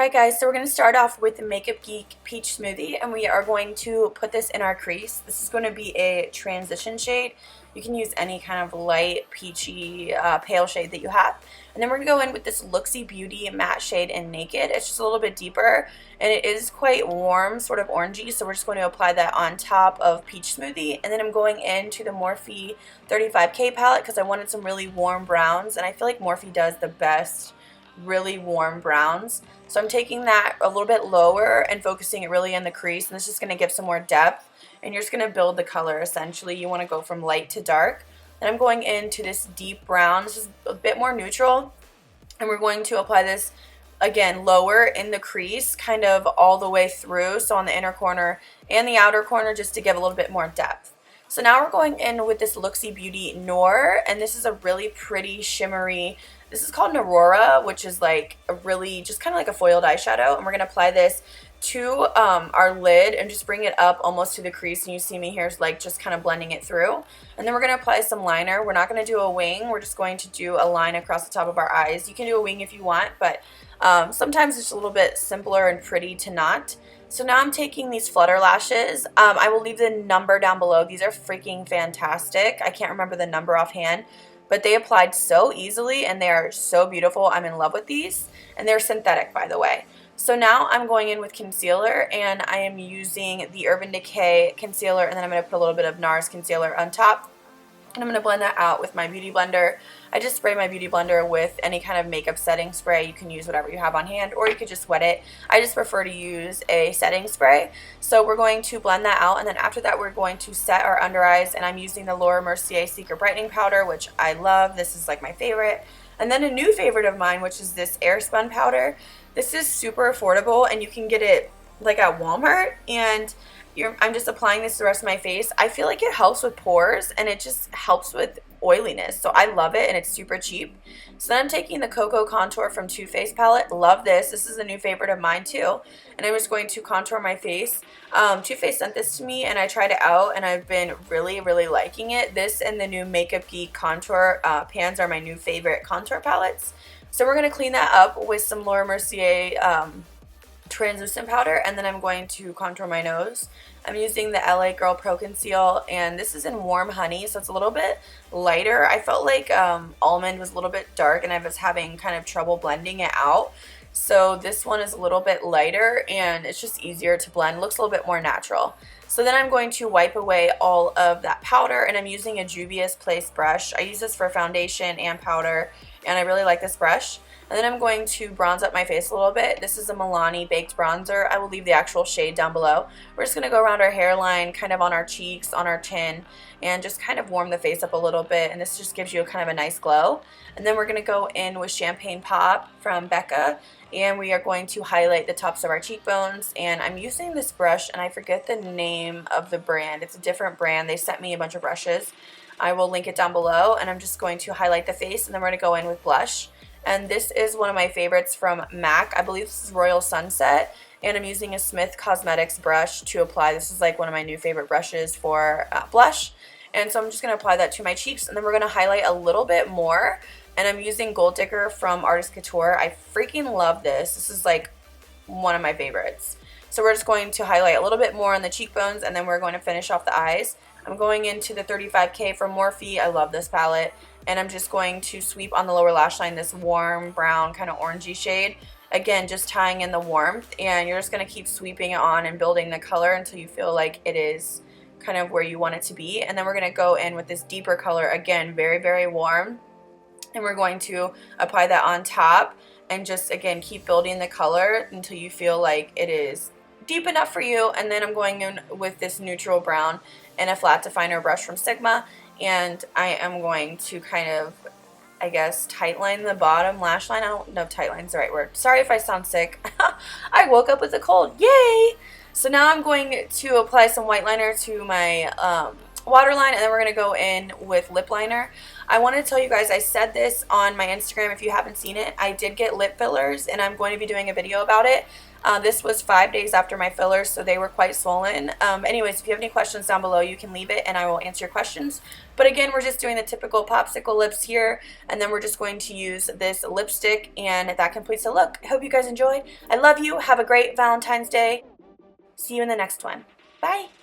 Alright guys, so we're going to start off with the Makeup Geek Peach Smoothie, and we are going to put this in our crease. This is going to be a transition shade. You can use any kind of light, peachy, pale shade that you have. And then we're going to go in with this Looxi Beauty matte shade in Naked. It's just a little bit deeper, and it is quite warm, sort of orangey, so we're just going to apply that on top of Peach Smoothie. And then I'm going into the Morphe 35K palette because I wanted some really warm browns, and I feel like Morphe does the best really warm browns. So I'm taking that a little bit lower and focusing it really in the crease, and this is just going to give some more depth, and you're just going to build the color essentially. You want to go from light to dark. And I'm going into this deep brown. This is a bit more neutral, and we're going to apply this again lower in the crease, kind of all the way through, so on the inner corner and the outer corner, just to give a little bit more depth. So now we're going in with this Looxi Beauty Noir, and this is a really pretty shimmery, this is called Aurora, which is like a really, just kind of like a foiled eyeshadow, and we're going to apply this to our lid and just bring it up almost to the crease, and you see me here like just kind of blending it through. And then we're going to apply some liner. We're not going to do a wing, we're just going to do a line across the top of our eyes. You can do a wing if you want, but sometimes it's a little bit simpler and pretty to not. So now I'm taking these Flutter lashes. I will leave the number down below. These are freaking fantastic. I can't remember the number offhand, but they applied so easily and they are so beautiful. I'm in love with these, and they're synthetic, by the way. So now I'm going in with concealer, and I am using the Urban Decay concealer, and then I'm going to put a little bit of NARS concealer on top. And I'm going to blend that out with my Beauty Blender. I just spray my Beauty Blender with any kind of makeup setting spray. You can use whatever you have on hand, or you could just wet it. I just prefer to use a setting spray. So we're going to blend that out, and then after that we're going to set our under eyes, and I'm using the Laura Mercier Secret Brightening Powder, which I love. This is like my favorite. And then a new favorite of mine, which is this Airspun powder. This is super affordable, and you can get it like at Walmart, and I'm just applying this to the rest of my face. I feel like it helps with pores, and it just helps with oiliness. So I love it, and it's super cheap. So then I'm taking the Cocoa Contour from Too Faced palette. Love this. This is a new favorite of mine too. And I'm just going to contour my face. Too Faced sent this to me, and I tried it out, and I've been really, really liking it. This and the new Makeup Geek contour pans are my new favorite contour palettes. So we're going to clean that up with some Laura Mercier translucent powder, and then I'm going to contour my nose. I'm using the LA Girl Pro Conceal, and this is in Warm Honey, so it's a little bit lighter. I felt like Almond was a little bit dark, and I was having kind of trouble blending it out. So this one is a little bit lighter, and it's just easier to blend. It looks a little bit more natural. So then I'm going to wipe away all of that powder, and I'm using a Juvia's Place brush. I use this for foundation and powder, and I really like this brush. And then I'm going to bronze up my face a little bit. This is a Milani Baked Bronzer. I will leave the actual shade down below. We're just going to go around our hairline, kind of on our cheeks, on our chin, and just kind of warm the face up a little bit. And this just gives you kind of a nice glow. And then we're going to go in with Champagne Pop from Becca, and we are going to highlight the tops of our cheekbones. And I'm using this brush, and I forget the name of the brand. It's a different brand. They sent me a bunch of brushes. I will link it down below, and I'm just going to highlight the face, and then we're going to go in with blush. And this is one of my favorites from MAC. I believe this is Royal Sunset, and I'm using a Smith Cosmetics brush to apply. This is like one of my new favorite brushes for blush. And so I'm just going to apply that to my cheeks, and then we're going to highlight a little bit more. And I'm using Gold Digger from Artist Couture. I freaking love this. This is like one of my favorites. So we're just going to highlight a little bit more on the cheekbones, and then we're going to finish off the eyes. I'm going into the 35K from Morphe. I love this palette. And I'm just going to sweep on the lower lash line this warm brown kind of orangey shade. Again, just tying in the warmth, and you're just going to keep sweeping it on and building the color until you feel like it is kind of where you want it to be. And then we're going to go in with this deeper color, again, very, very warm. And we're going to apply that on top and just, again, keep building the color until you feel like it is deep enough for you. And then I'm going in with this neutral brown and a flat definer brush from Sigma. And I am going to kind of, I guess, tightline the bottom lash line. I don't know if tightline is the right word. Sorry if I sound sick. I woke up with a cold. Yay! So now I'm going to apply some white liner to my waterline, and then we're going to go in with lip liner. I want to tell you guys, I said this on my Instagram if you haven't seen it. I did get lip fillers, and I'm going to be doing a video about it. This was 5 days after my fillers, so they were quite swollen. Anyways, if you have any questions down below, you can leave it and I will answer your questions. But again, we're just doing the typical popsicle lips here, and then we're just going to use this lipstick, and that completes the look. I hope you guys enjoyed. I love you. Have a great Valentine's Day. See you in the next one. Bye.